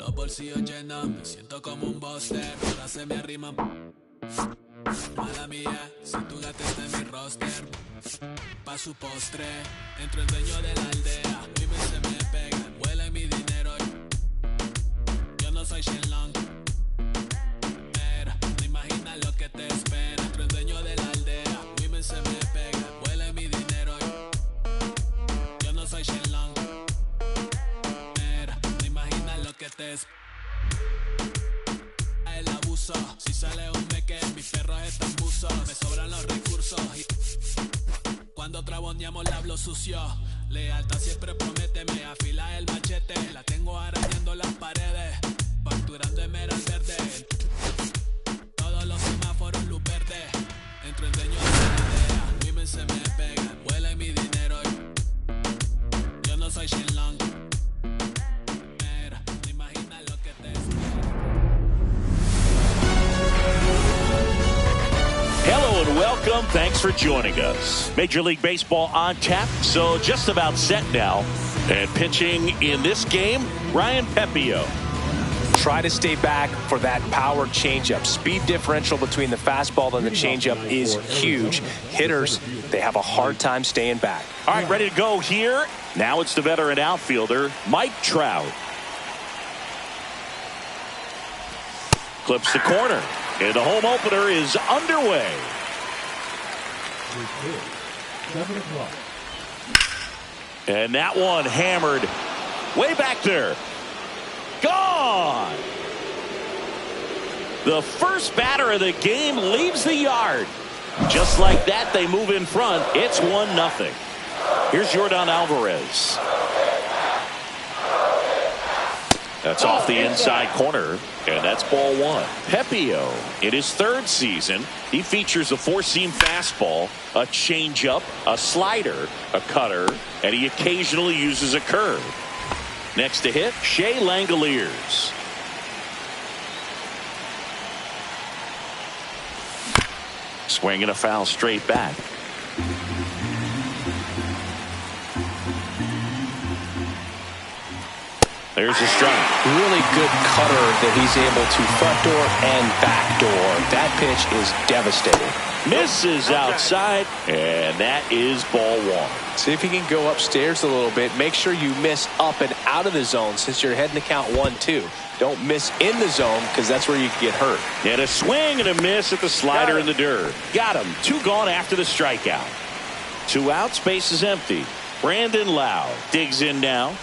Los bolsillos llenos, me siento como un buster. Ahora se me arriman. Mala mía, si tu gata está en mi roster. Pa' su postre, entro el dueño de la aldea. Women se me pegan, huele mi dinero. Yo no soy Shenlong. Pero no imaginas lo que te espera. Entro el dueño de la aldea. Women se me pegan, huele mi dinero. Yo no soy Shenlong. Pero no imaginas lo que te espera. El abuso, si sale un beque, mis perros están buzos. Me sobran los recursos y cuando traboneamos le hablo sucio. Lealtad siempre promete, me afila el machete. La tengo arañando las paredes, facturando emerald verde. Todos los semáforos luz verde. Entro el dueño de la aldea. Women se me pegan, huele mi dinero. Yo no soy Shenlong. Mira, no imaginas lo que te espera. Hello and welcome. Thanks for joining us. Major League Baseball on tap, so just about set now. And pitching in this game, Ryan Pepiot. Try to stay back for that power changeup. Speed differential between the fastball and the changeup is huge. Hitters, they have a hard time staying back. All right, ready to go here. Now it's the veteran outfielder, Mike Trout. Clips the corner. And the home opener is underway. And that one hammered way back there. Gone. The first batter of the game leaves the yard. Just like that, they move in front. It's 1-0. Here's Yordan Alvarez. That's off the inside corner, and that's ball one. Pepiot, in his third season, he features a four-seam fastball, a changeup, a slider, a cutter, and he occasionally uses a curve. Next to hit, Shea Langoliers. Swing and a foul straight back. There's a strike. Really good cutter that he's able to front door and back door. That pitch is devastating. Misses outside, and that is ball one. See if you can go upstairs a little bit. Make sure you miss up and out of the zone since you're heading to count 1-2. Don't miss in the zone because that's where you can get hurt. And a swing and a miss at the slider in the dirt. Got him. Two gone after the strikeout. Two out, space is empty. Brandon Lau digs in now.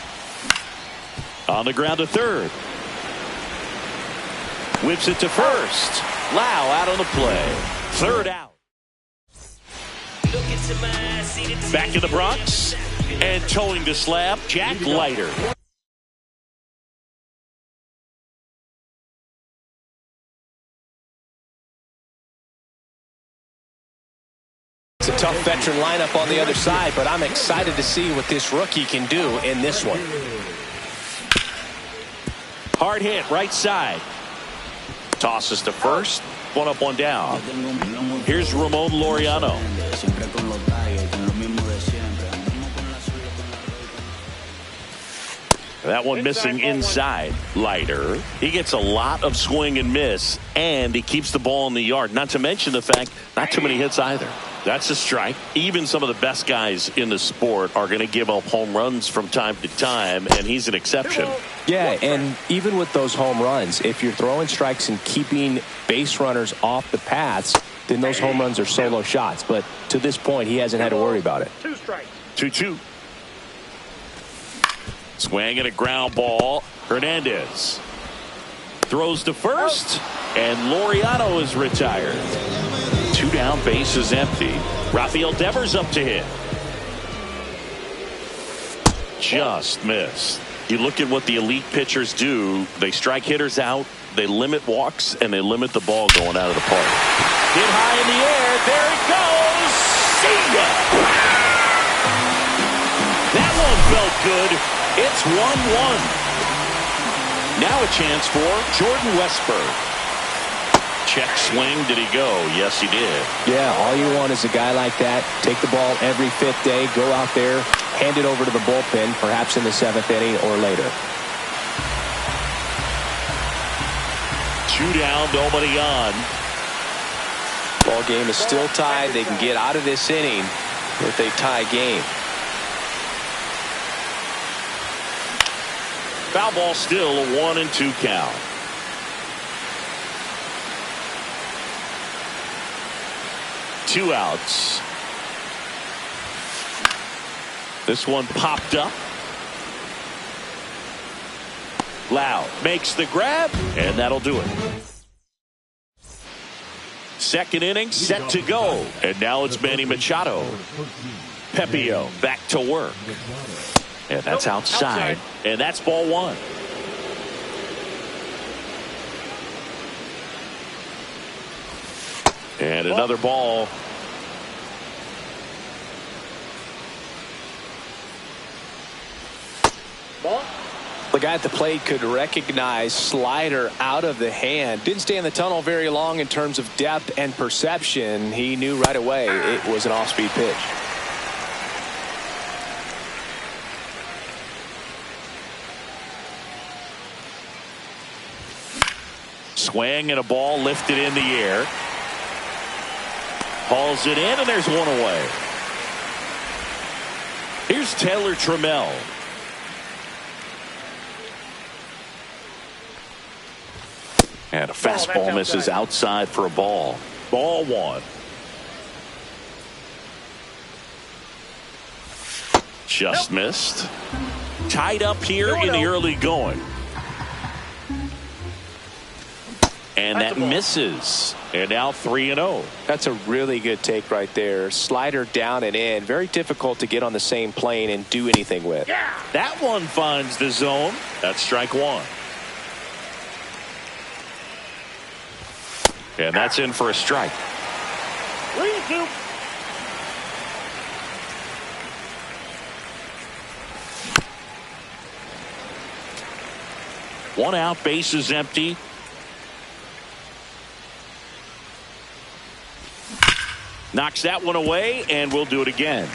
On the ground to third. Whips it to first. Lau out on the play. Third out. Back in the Bronx. And towing the slab, Jack Leiter. It's a tough veteran lineup on the other side, but I'm excited to see what this rookie can do in this one. Hard hit, right side. Tosses to first. One up, one down. Here's Ramon Laureano. That one missing inside. Leiter. He gets a lot of swing and miss, and he keeps the ball in the yard. Not to mention the fact, not too many hits either. That's a strike. Even some of the best guys in the sport are going to give up home runs from time to time, and he's an exception. Yeah, and even with those home runs, if you're throwing strikes and keeping base runners off the paths, then those home runs are solo shots. But to this point, he hasn't had to worry about it. 2 strikes. 2-2. Swing and a ground ball. Hernandez throws to first, and Laureano is retired. 2 down, base is empty. Rafael Devers up to hit. Just missed. You look at what the elite pitchers do. They strike hitters out, they limit walks, and they limit the ball going out of the park. Hit high in the air. There it goes. See ya. That one felt good. It's 1-1. Now a chance for Jordan Westburg. Check swing. Did he go? Yes, he did. Yeah, all you want is a guy like that. Take the ball every 5th day, go out there, hand it over to the bullpen, perhaps in the 7th inning or later. 2 down, nobody on. Ball game is still tied. They can get out of this inning with a tie game. Foul ball, still a 1-2 count. Two outs. This one popped up. Loud makes the grab, and that'll do it. Second inning set to go, and now it's Manny Machado. Pepio back to work, and that's outside, and that's ball one. And another ball. The guy at the plate could recognize slider out of the hand. Didn't stay in the tunnel very long in terms of depth and perception. He knew right away it was an off-speed pitch. Swing and a ball lifted in the air. Hauls it in, and there's one away. Here's Taylor Trammell. And a fastball misses outside for a ball. Ball one. Just missed. Tied up here in the early going. And that misses. And now 3-0. That's a really good take right there. Slider down and in. Very difficult to get on the same plane and do anything with. Yeah. That one finds the zone. That's strike one. And that's in for a strike. 3-2. One out, bases empty. Knocks that one away, and we'll do it again.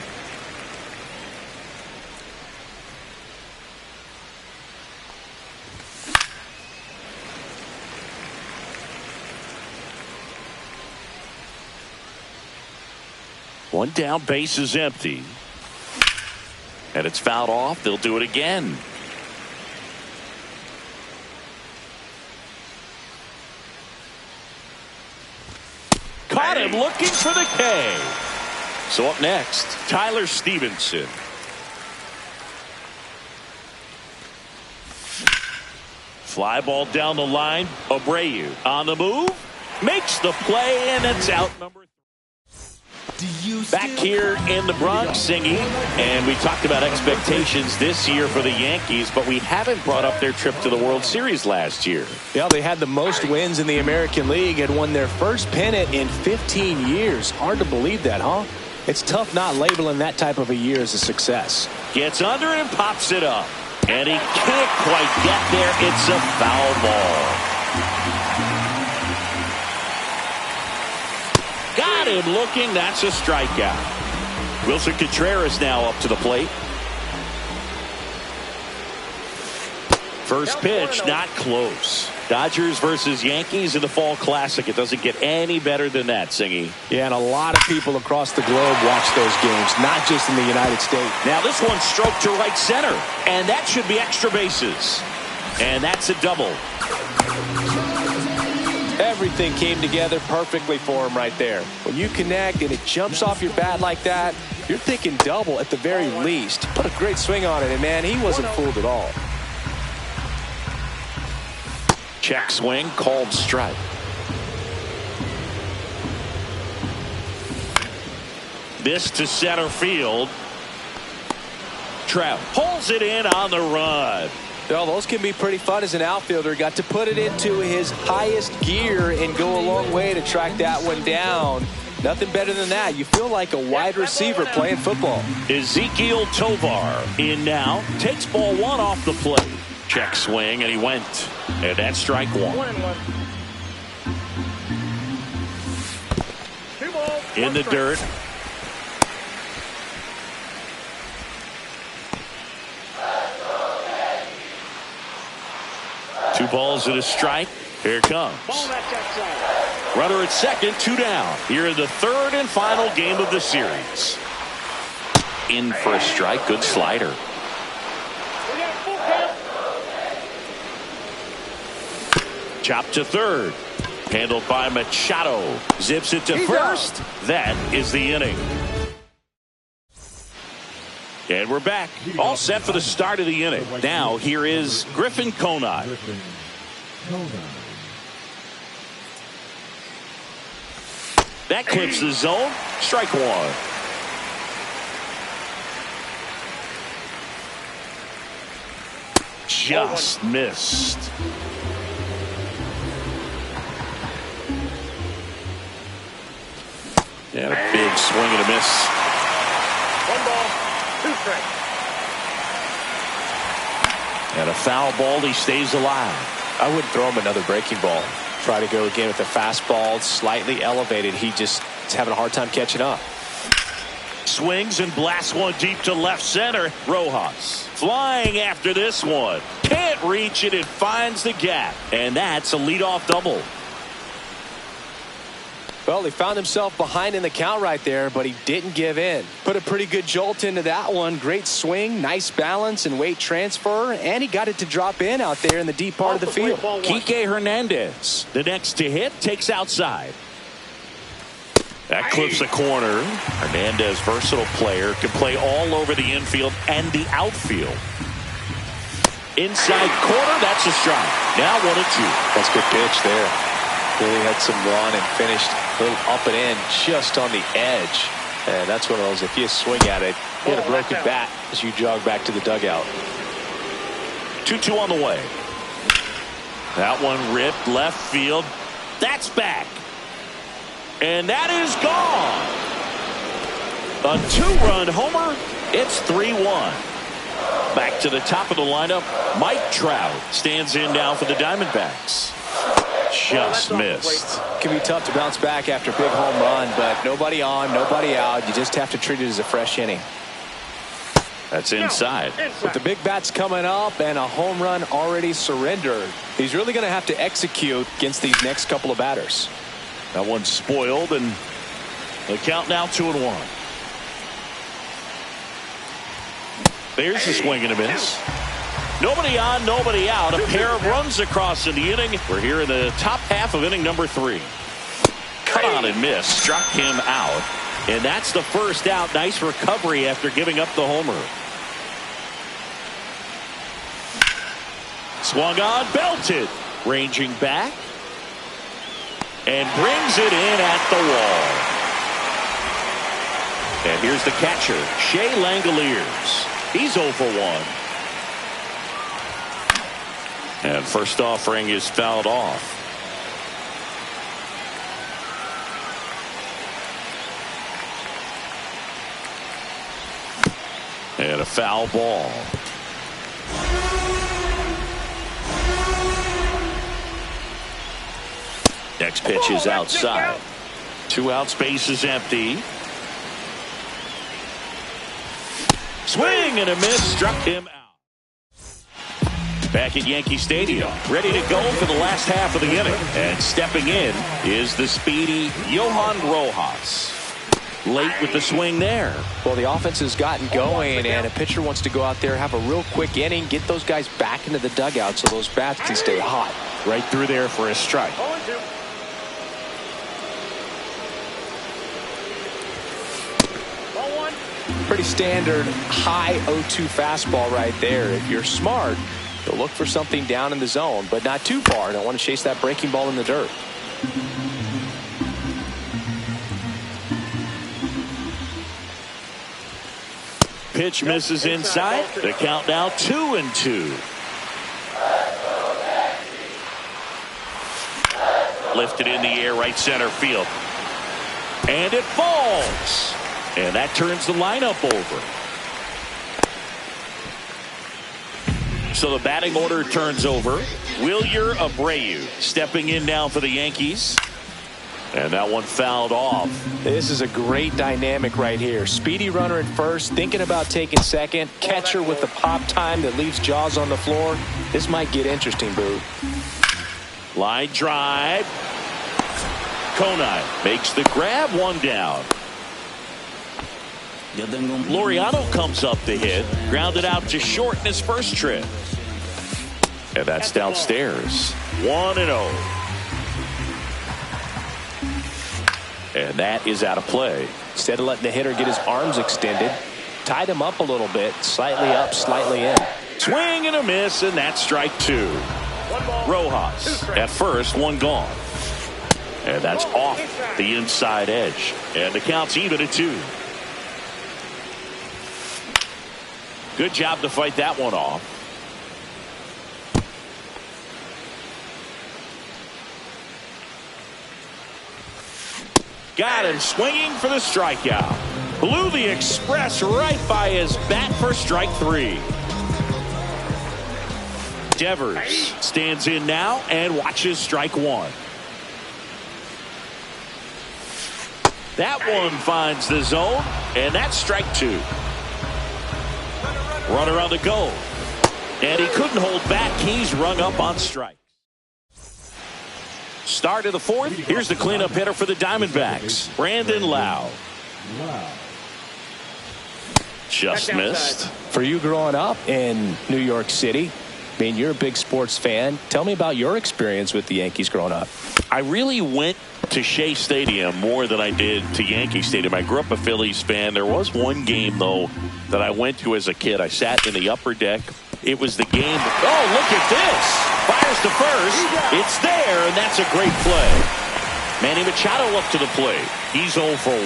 One down, base is empty. And it's fouled off. They'll do it again. Caught him looking for the K. So up next, Tyler Stevenson. Fly ball down the line. Abreu on the move. Makes the play, and it's out number 3. Back here in the Bronx singing, and we talked about expectations this year for the Yankees, but we haven't brought up their trip to the World Series last year. Yeah, they had the most wins in the American League and won their first pennant in 15 years. Hard to believe that, huh? It's tough not labeling that type of a year as a success. Gets under it and pops it up, and he can't quite get there. It's a foul ball. Got him looking. That's a strikeout. Wilson Contreras now up to the plate. First pitch, not close. Dodgers versus Yankees in the Fall Classic. It doesn't get any better than that, Singy. Yeah, and a lot of people across the globe watch those games, not just in the United States. Now this one stroked to right center, and that should be extra bases. And that's a double. Everything came together perfectly for him right there. When you connect and it jumps off your bat like that, you're thinking double at the very least. Put a great swing on it, and man, he wasn't fooled at all. Check swing, called strike. This to center field. Trout pulls it in on the run. Well, those can be pretty fun as an outfielder. Got to put it into his highest gear and go a long way to track that one down. Nothing better than that. You feel like a wide receiver playing football. Ezekiel Tovar in now. Takes ball one off the plate. Check swing, and he went. And that's strike one. In the dirt. Two balls and a strike. Here it comes. Runner at second, 2 down. Here in the third and final game of the series. In for a strike. Good slider. Chop to third. Handled by Machado. Zips it to first. That is the inning. And we're back. All set for the start of the inning. Now here is Griffin Conine. That clips the zone. Strike one. Just missed. And a big swing and a miss. 1 ball, 2 strikes. And a foul ball. He stays alive. I wouldn't throw him another breaking ball. Try to go again with the fastball, slightly elevated. He just is having a hard time catching up. Swings and blasts one deep to left center. Rojas flying after this one. Can't reach it. It finds the gap. And that's a leadoff double. Well, he found himself behind in the count right there, but he didn't give in. Put a pretty good jolt into that one. Great swing, nice balance and weight transfer, and he got it to drop in out there in the deep part of the field. Kike Hernandez, the next to hit, takes outside. That clips the corner. Hernandez, versatile player, can play all over the infield and the outfield. Inside corner, that's a strike. Now 1-2. That's a good pitch there. Really had some run and finished a little up and in just on the edge. And that's one of those, if you swing at it, hit a broken bat as you jog back to the dugout. 2-2 on the way. That one ripped left field. That's back. And that is gone. A 2-run homer. It's 3-1. Back to the top of the lineup. Mike Trout stands in now for the Diamondbacks. Just missed. It can be tough to bounce back after a big home run, but nobody on, nobody out. You just have to treat it as a fresh inning. That's inside. With the big bats coming up and a home run already surrendered, he's really going to have to execute against these next couple of batters. That one's spoiled, and the count now 2-1. There's the swing and a miss. Nobody on, nobody out. A pair of runs across in the inning. We're here in the top half of inning number 3. Cut on and miss. Struck him out. And that's the first out. Nice recovery after giving up the homer. Swung on, belted. Ranging back. And brings it in at the wall. And here's the catcher, Shea Langoliers. He's 0 for 1. And first offering is fouled off. And a foul ball. Next pitch is outside. 2 outs, base is empty. Swing and a miss, struck him out. Back at Yankee Stadium, ready to go for the last half of the inning. And stepping in is the speedy Johan Rojas. Late with the swing there. Well, the offense has gotten going, and a pitcher wants to go out there, have a real quick inning, get those guys back into the dugout so those bats can stay hot. Right through there for a strike. Pretty standard high 0-2 fastball right there. If you're smart, you'll look for something down in the zone, but not too far. Don't want to chase that breaking ball in the dirt. Pitch misses inside. The count now 2-2. Lifted in the air, right center field. And it falls. And that turns the lineup over. So the batting order turns over. Wilyer Abreu stepping in now for the Yankees. And that one fouled off. This is a great dynamic right here. Speedy runner at first, thinking about taking second. Catcher with the pop time that leaves Jaws on the floor. This might get interesting, Boo. Line drive. Conine makes the grab, one down. Laureano comes up to hit. Grounded out to short in his first trip. And that's downstairs. 1-0. And that is out of play. Instead of letting the hitter get his arms extended, tied him up a little bit, slightly up, slightly in. Swing and a miss, and that's strike two. Rojas at first, one gone. And that's off the inside edge. And the count's even at 2. Good job to fight that one off. Got him swinging for the strikeout. Blew the express right by his bat for strike 3. Devers stands in now and watches strike 1. That one finds the zone, and that's strike 2. Runner on the go. And he couldn't hold back. He's rung up on strike. Start of the 4th. Here's the cleanup hitter for the Diamondbacks, Brandon Lau. Just missed. For you growing up in New York City, I mean, you're a big sports fan. Tell me about your experience with the Yankees growing up. I really went to Shea Stadium more than I did to Yankee Stadium. I grew up a Phillies fan. There was one game, though, that I went to as a kid. I sat in the upper deck. It was the game. Oh, look at this. Fires to first. It's there, and that's a great play. Manny Machado up to the plate. He's 0 for 1.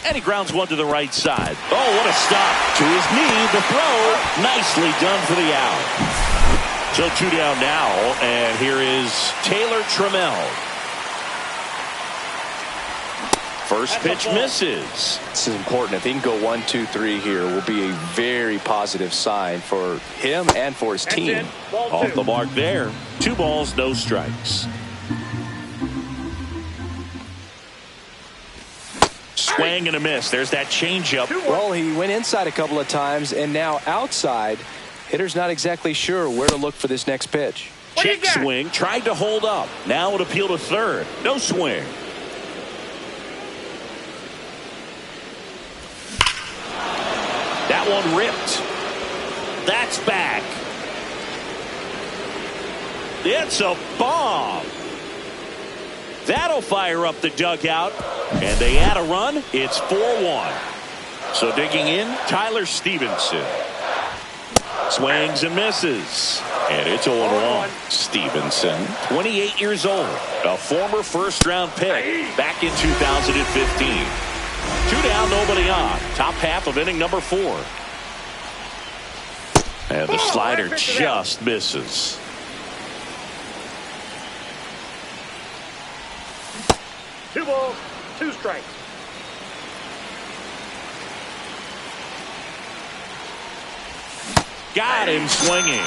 And he grounds one to the right side. Oh, what a stop. To his knee, the throw. Nicely done for the out. So 2 down now, and here is Taylor Trammell. First pitch misses. This is important. If he can go 1, 2, 3 here, will be a very positive sign for him and for his team. Off the mark there. 2 balls, no strikes. Swing and a miss. There's that changeup. Well, he went inside a couple of times, and now outside. Hitter's not exactly sure where to look for this next pitch. Check swing. Tried to hold up. Now it appeal to third. No swing. That one ripped. That's back. It's a bomb. That'll fire up the dugout. And they add a run. It's 4-1. So digging in, Tyler Stevenson. Swings and misses. And it's 0-1. Stevenson, 28 years old. A former first-round pick back in 2015. 2 down, nobody on. Top half of inning number 4. And the slider just misses. Two balls, 2 strikes. Got him swinging.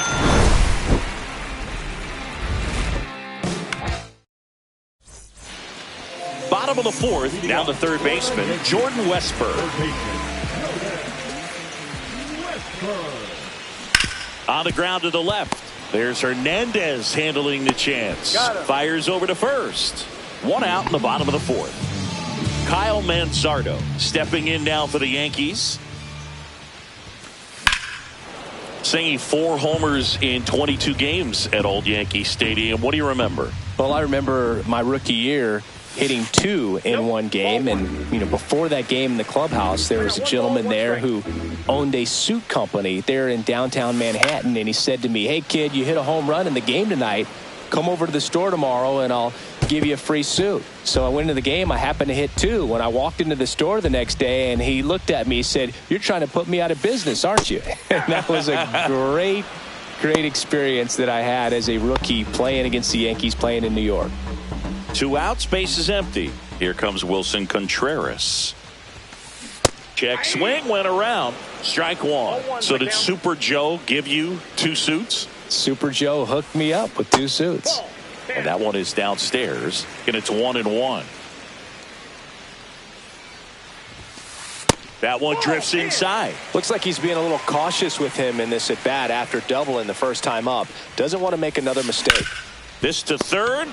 Bottom of the 4th, down to third baseman, Jordan Westburg. On the ground to the left. There's Hernandez handling the chance. Fires over to first. 1 out in the bottom of the 4th. Kyle Manzardo stepping in now for the Yankees. Singing 4 homers in 22 games at Old Yankee Stadium. What do you remember? Well, I remember my rookie year hitting 2 in one game, and before that game in the clubhouse, there was a gentleman there who owned a suit company there in downtown Manhattan, and he said to me, "Hey kid, you hit a home run in the game tonight. Come over to the store tomorrow and I'll give you a free suit." So I went into the game. I happened to hit 2. When I walked into the store the next day, and he looked at me, he said, "You're trying to put me out of business, aren't you?" And that was a great experience that I had as a rookie playing against the Yankees, playing in New York. 2 outs, base is empty. Here comes Wilson Contreras. Check swing, went around. Strike 1. So did Super Joe give you 2 suits? Super Joe hooked me up with 2 suits. And that one is downstairs. And it's 1-1. That one drifts inside. Looks like he's being a little cautious with him in this at bat after doubling the first time up. Doesn't want to make another mistake. This to third.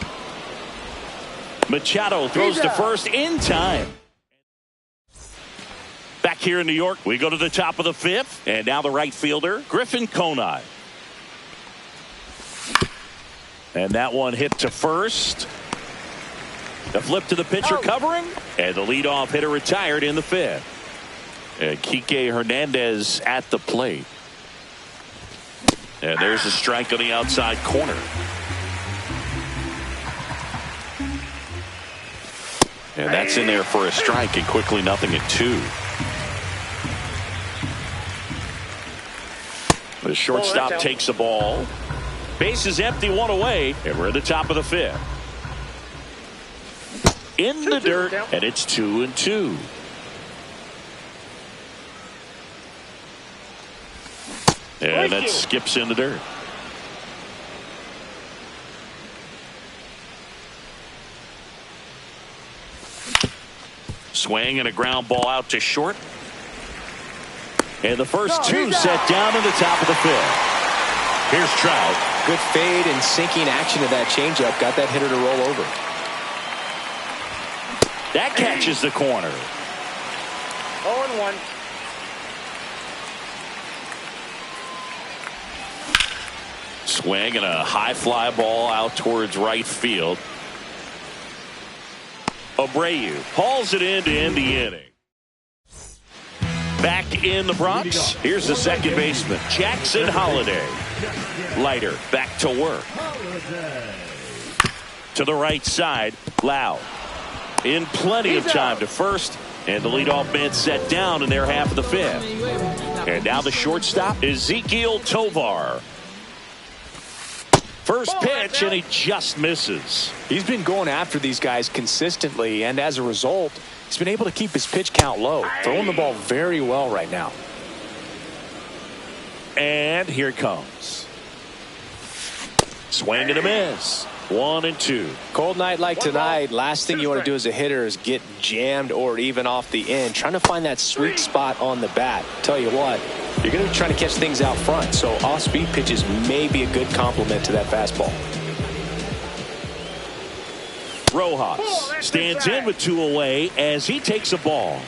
Machado throws to first in time. Back here in New York, we go to the top of the fifth. And now the right fielder, Griffin Conine. And that one hit to first. The flip to the pitcher covering. And the leadoff hitter retired in the fifth. And Kike Hernandez at the plate. And there's a strike on the outside corner. And that's in there for a strike, and quickly 0-2. The shortstop takes the ball. Base is empty, one away, and we're at the top of the fifth. In the dirt, and it's 2-2. And that skips in the dirt. Swing and a ground ball out to short. And the first two set down in the top of the fifth. Here's Trout. Good fade and sinking action of that changeup. Got that hitter to roll over. That catches the corner. 0-1. Swing and a high fly ball out towards right field. Abreu hauls it in to end the inning. Back in the Bronx, here's the second baseman, Jackson Holliday. Leiter back to work. To the right side, Lau. In plenty of time to first, and the leadoff man set down in their half of the fifth. And now the shortstop, Ezekiel Tovar. First pitch, and he just misses. He's been going after these guys consistently, and as a result, he's been able to keep his pitch count low. Throwing the ball very well right now. And here it comes. Swing and a miss. 1-2. Cold night like tonight, last thing you want to do as a hitter is get jammed or even off the end. Trying to find that sweet spot on the bat. Tell you what, you're going to be trying to catch things out front, so off-speed pitches may be a good complement to that fastball. Rojas stands in with two away as he takes a ball.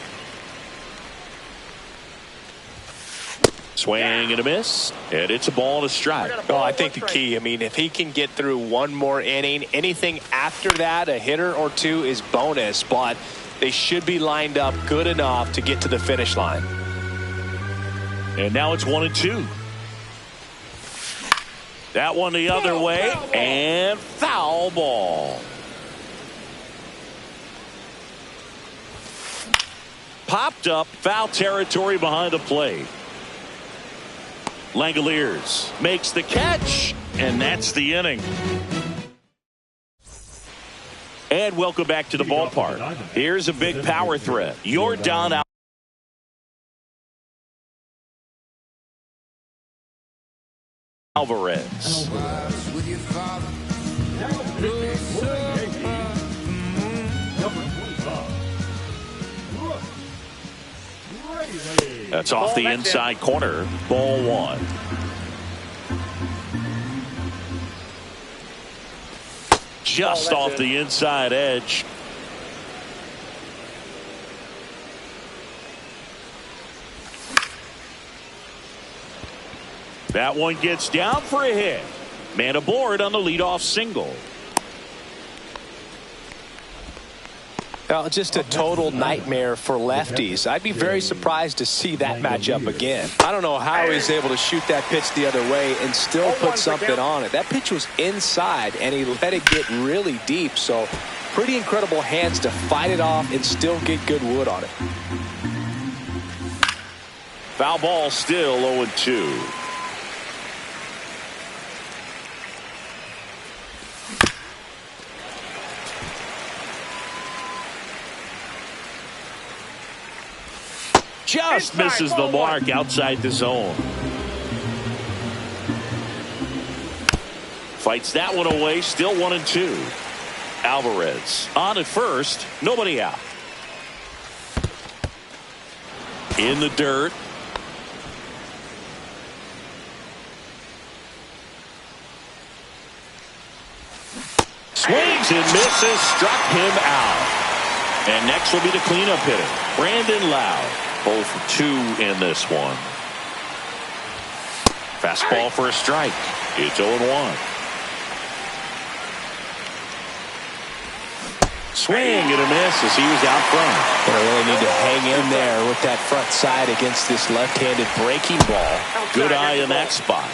Swing and a miss, and it's a ball and a strike. Oh, I think the key, if he can get through one more inning, anything after that, a hitter or two is bonus, but they should be lined up good enough to get to the finish line. And now it's 1-2. That one the other way, and foul ball. Popped up, foul territory behind the plate. Langoliers makes the catch, and that's the inning. And welcome back to the ballpark. Here's a big power threat. Yordan Alvarez. That's off the inside corner. Ball one. Just off the inside edge. That one gets down for a hit. Man aboard on the leadoff single. Just a total nightmare for lefties. I'd be very surprised to see that matchup again. I don't know how he's able to shoot that pitch the other way and still put something on it. That pitch was inside, and he let it get really deep. So pretty incredible hands to fight it off and still get good wood on it. Foul ball still 0-2. Just misses the mark outside the zone. Fights that one away, still 1-2. Alvarez on at first, nobody out. in the dirt. Swings and misses, struck him out. And next will be the cleanup hitter, Brandon Lowe. 0 for 2 in this one. Fastball for a strike. It's 0-1. Swing and a miss as he was out front. Gonna really need to hang in there with that front side against this left-handed breaking ball. Good eye in that spot.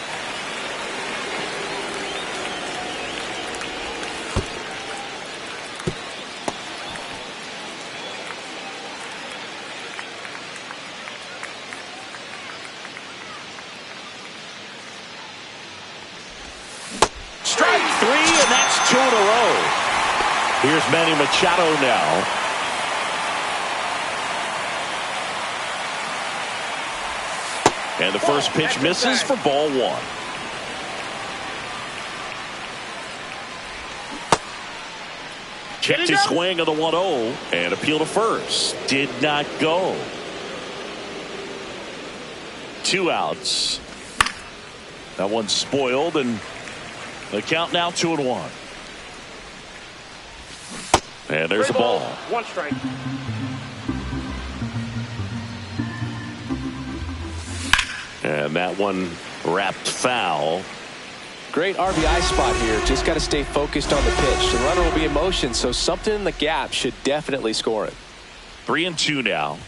Strike 3, and that's 2 in a row. Here's Manny Machado now. And the first pitch misses for ball 1. Checked his swing of the 1-0 and appeal to first. Did not go. 2 outs. That one's spoiled, and the count now 2-1. And there's the ball. 1 strike. And that one wrapped foul. Great RBI spot here. Just got to stay focused on the pitch. The runner will be in motion, so something in the gap should definitely score it. 3-2 now.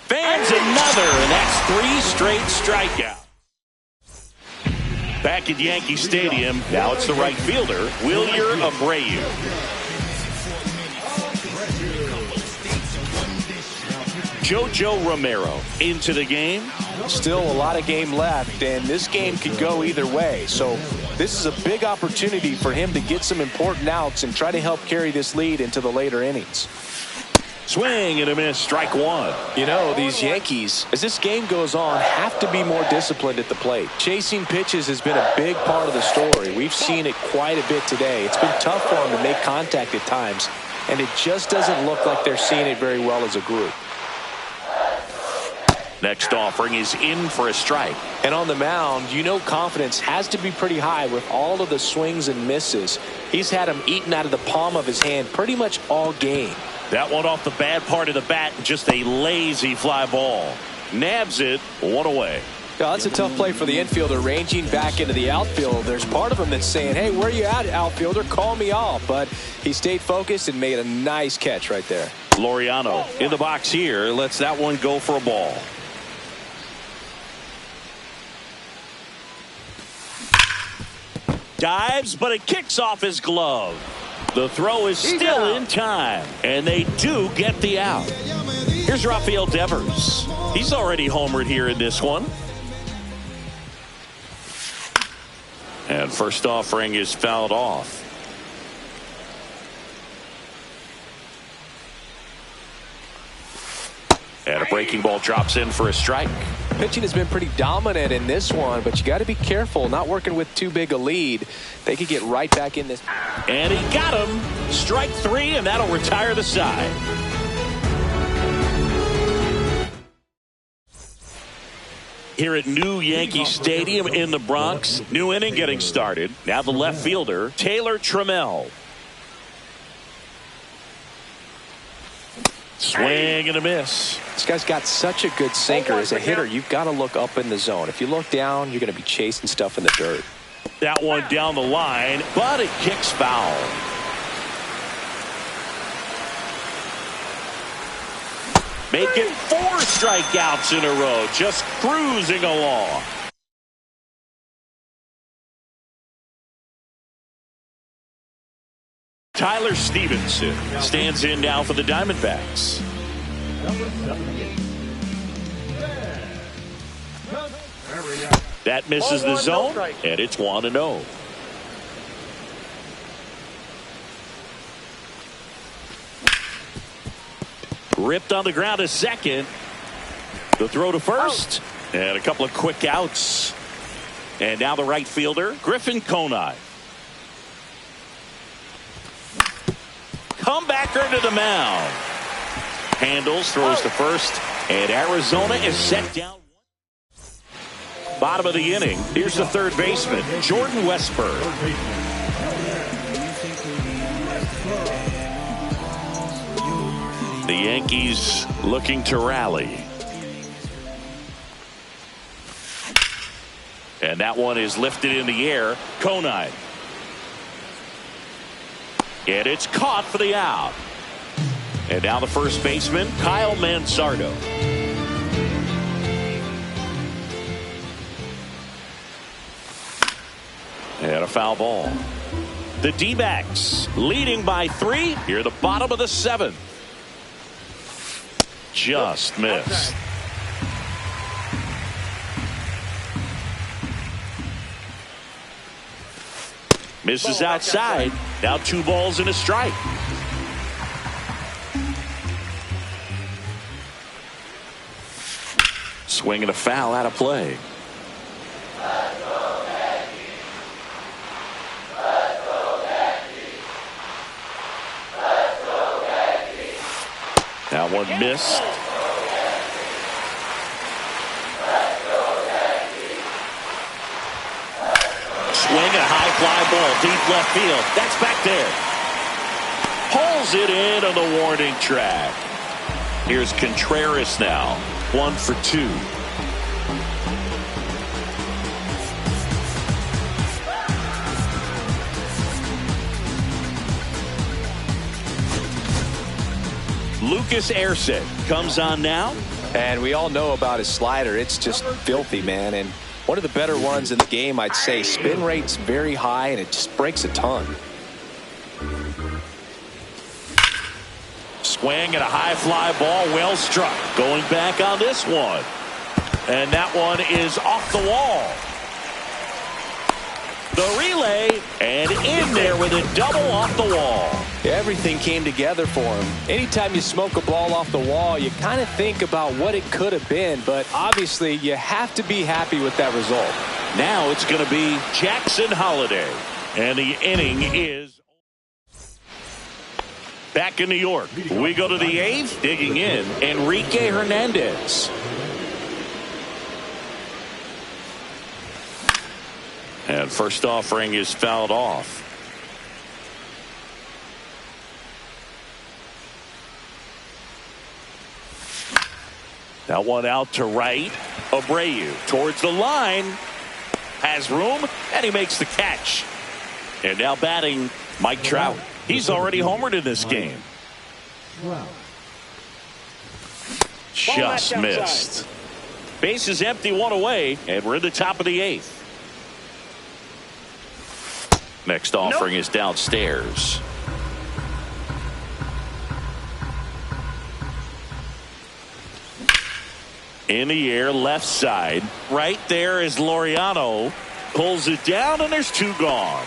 Fans another, and that's 3 straight strikeouts. Back at Yankee Stadium, now it's the right fielder, Wilyer Abreu. Jojo Romero into the game. Still a lot of game left, and this game could go either way. So this is a big opportunity for him to get some important outs and try to help carry this lead into the later innings. Swing and a miss, strike 1. You know, these Yankees, as this game goes on, have to be more disciplined at the plate. Chasing pitches has been a big part of the story. We've seen it quite a bit today. It's been tough for them to make contact at times, and it just doesn't look like they're seeing it very well as a group. Next offering is in for a strike. And on the mound, you know confidence has to be pretty high with all of the swings and misses. He's had them eaten out of the palm of his hand pretty much all game. That one off the bad part of the bat, just a lazy fly ball. Nabs it, 1 away. Yeah, that's a tough play for the infielder ranging back into the outfield. There's part of him that's saying, hey, where you at, outfielder? Call me off. But he stayed focused and made a nice catch right there. Laureano in the box here, lets that one go for a ball. Dives, but it kicks off his glove. The throw is still in time, and they do get the out. Here's Rafael Devers. He's already homered here in this one. And first offering is fouled off. And a breaking ball drops in for a strike. Pitching has been pretty dominant in this one, but you got to be careful not working with too big a lead. They could get right back in this. And he got him. Strike 3, and that'll retire the side. Here at New Yankee Stadium in the Bronx, new inning getting started. Now the left fielder, Taylor Trammell. Swing and a miss. This guy's got such a good sinker. As a hitter, you've got to look up in the zone. If you look down, you're going to be chasing stuff in the dirt. That one down the line, but it kicks foul. Making 4 strikeouts in a row, just cruising along. Tyler Stevenson stands in now for the Diamondbacks. That misses the zone, and it's 1-0. Ripped on the ground to second. The throw to first, and a couple of quick outs. And now the right fielder, Griffin Conine. Comebacker to the mound. Handles, throws to first, And Arizona is set down. Bottom of the inning. Here's the third baseman, Jordan Westburg. The Yankees looking to rally. And that one is lifted in the air. Conine. And it's caught for the out. And now the first baseman, Kyle Mansardo. And a foul ball. The D-backs leading by 3 here at the bottom of the 7th. Just missed. Misses outside. Now 2 balls and a strike. Swing and a foul out of play. That one missed. Swing and a high fly ball deep left field. That's back there. Pulls it in on the warning track. Here's Contreras now. 1 for 2. Lucas Erceg comes on now. And we all know about his slider. It's just filthy, man. And one of the better ones in the game, I'd say. Spin rate's very high, and it just breaks a ton. Swing and a high fly ball, well struck. Going back on this one. And that one is off the wall. The relay, and in there with a double off the wall. Everything came together for him. Anytime you smoke a ball off the wall, you kind of think about what it could have been, but obviously you have to be happy with that result. Now it's going to be Jackson Holliday, and the inning is back in New York. We go to the 8th, digging in, Enrique Hernandez. And first offering is fouled off. That one out to right. Abreu towards the line. Has room, and he makes the catch. And now batting Mike Trout. He's already homered in this game. Just missed. Base is empty, 1 away, and we're in the top of the 8th. Next offering is downstairs. In the air, left side. Right there is Laureano. Pulls it down, and there's 2 gone.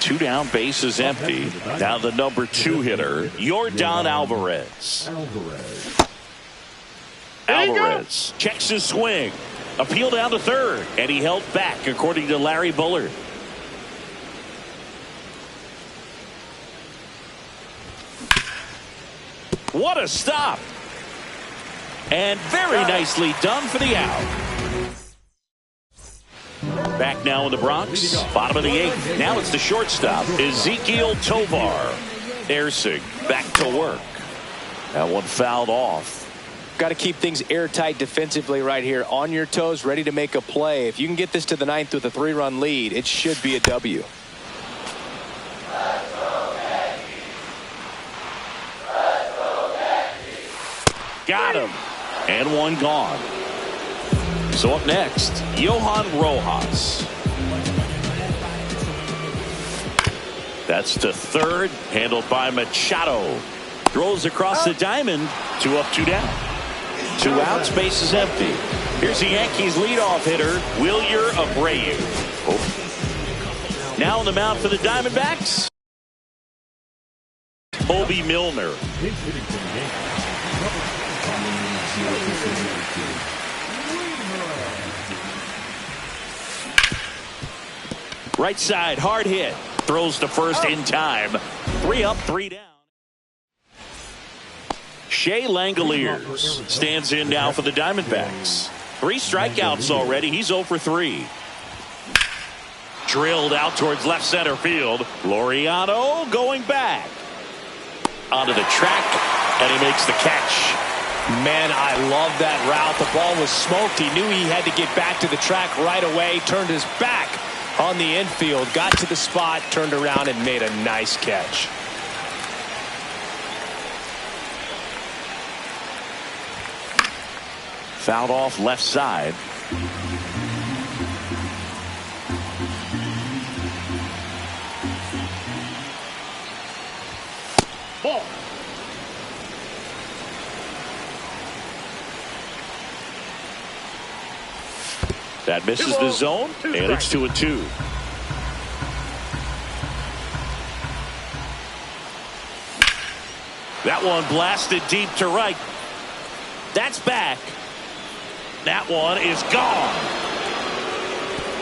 2 down, base is empty. Now the number 2 hitter, Yordan Alvarez. Alvarez checks his swing. Appeal down to third, and he held back, according to Larry Bullard. What a stop. And very nicely done for the out. Back now in the Bronx, bottom of the 8th. Now it's the shortstop, Ezekiel Tovar. Erceg back to work. That one fouled off. Got to keep things airtight defensively right here. On your toes, ready to make a play. If you can get this to the 9th with a 3-run lead, it should be a W. Got him. And one gone. So up next, Johan Rojas. That's to third, handled by Machado. Throws across the diamond. 2 up, 2 down. 2 outs, base is empty. Here's the Yankees leadoff hitter, Wilyer Abreu. Now on the mound for the Diamondbacks, Bobby Milner. Right side, hard hit. Throws to first in time. 3 up, 3 down. Shea Langoliers stands in now for the Diamondbacks. 3 strikeouts already. He's 0 for 3. Drilled out towards left center field. Laureano going back. Onto the track, and he makes the catch. Man, I love that route. The ball was smoked. He knew he had to get back to the track right away. Turned his back on the infield. Got to the spot, turned around, and made a nice catch. Fouled off left side. Ball. That misses the zone, and it's 2-2. That one blasted deep to right. That's back. That one is gone.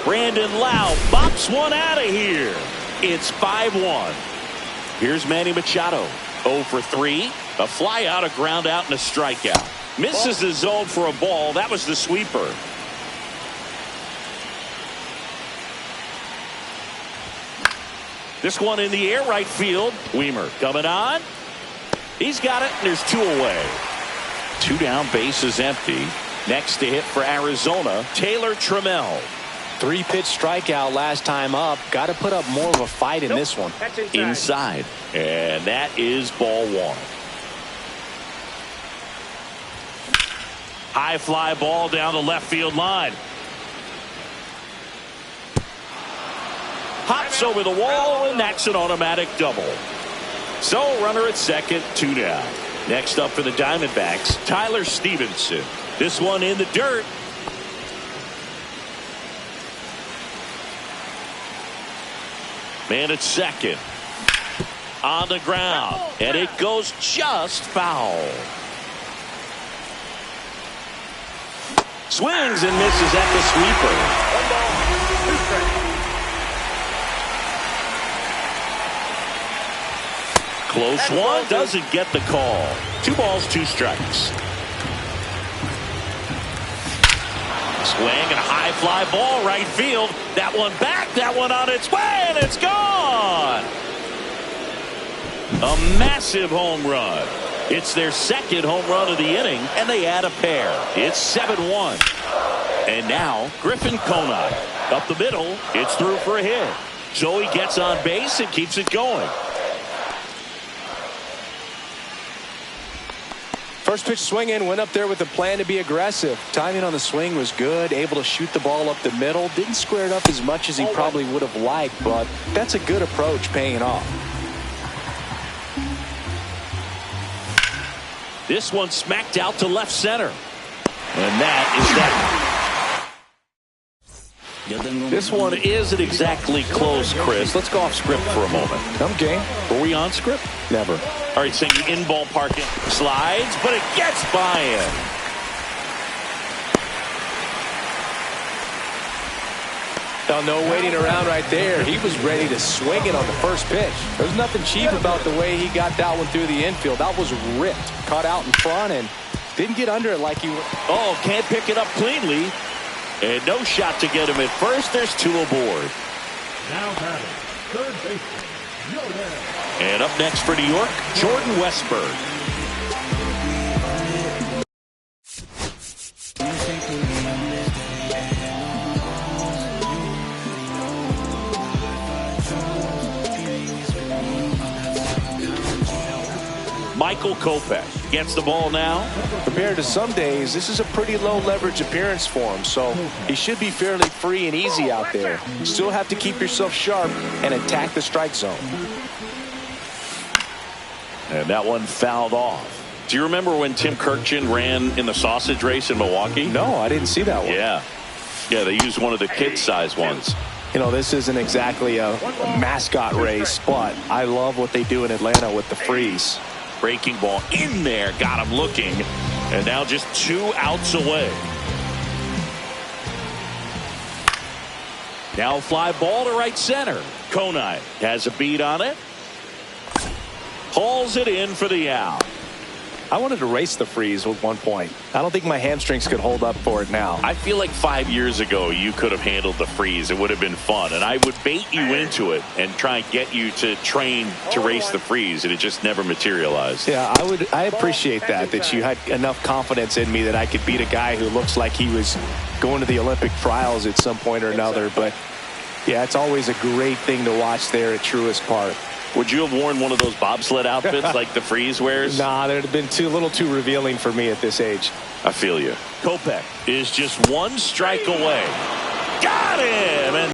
Brandon Lau bops one out of here. It's 5-1. Here's Manny Machado. 0 for 3. A fly out, a ground out, and a strikeout. Misses the zone for a ball. That was the sweeper. This one in the air, right field. Weimer coming on. He's got it, and there's 2 away. 2 down, bases empty. Next to hit for Arizona, Taylor Trammell. 3-pitch strikeout last time up. Got to put up more of a fight in this one. Inside. And that is ball 1. High fly ball down the left field line. Hops over the wall, and that's an automatic double. So runner at second, 2 down. Next up for the Diamondbacks, Tyler Stevenson. This one in the dirt. Man at second. On the ground. And it goes just foul. Swings and misses at the sweeper. 1 ball, 2 strikes. Close one, doesn't get the call. 2 balls, 2 strikes. Swing and a high fly ball right field. That one back, that one on its way, and it's gone. A massive home run. It's their second home run of the inning, and they add a pair. It's 7-1. And now Griffin Conine. Up the middle, it's through for a hit. So he gets on base and keeps it going. First pitch swinging, went up there with a plan to be aggressive. Timing on the swing was good, able to shoot the ball up the middle. Didn't square it up as much as he probably would have liked, but that's a good approach, paying off. This one smacked out to left center. And that is that. This one isn't exactly close, Chris. Let's go off script for a moment. I'm game. Were we on script? Never. All right, saying in ballpark it slides, but it gets by him. Now, no waiting around right there. He was ready to swing it on the first pitch. There's nothing cheap about the way he got that one through the infield. That was ripped. Caught out in front and didn't get under it like he would. Oh, can't pick it up cleanly. And no shot to get him at first. There's 2 aboard. Now batting, third baseman, And up next for New York, Jordan Westburg. Michael Kopech gets the ball now. Compared to some days, this is a pretty low leverage appearance for him, so he should be fairly free and easy out there. Still have to keep yourself sharp and attack the strike zone. And that one fouled off. Do you remember when Tim Kirkjian ran in the sausage race in Milwaukee? No, I didn't see that one. Yeah, they used one of the kid-size ones. You know, this isn't exactly a mascot race, but I love what they do in Atlanta with the freeze. Breaking ball in there, got him looking, and now just 2 outs away. Now fly ball to right center. Conine has a beat on it. Hauls it in for the out. I wanted to race the freeze at one point. I don't think my hamstrings could hold up for it now. I feel like 5 years ago you could have handled the freeze. It would have been fun, and I would bait you into it and try and get you to train to race the freeze, and it just never materialized. Yeah, I appreciate that you had enough confidence in me that I could beat a guy who looks like he was going to the Olympic trials at some point or another. But yeah, it's always a great thing to watch there at Truist Park. Would you have worn one of those bobsled outfits like the freeze wears? Nah, they'd have been a little too revealing for me at this age. I feel you. Kopech is just one strike away. Got him! And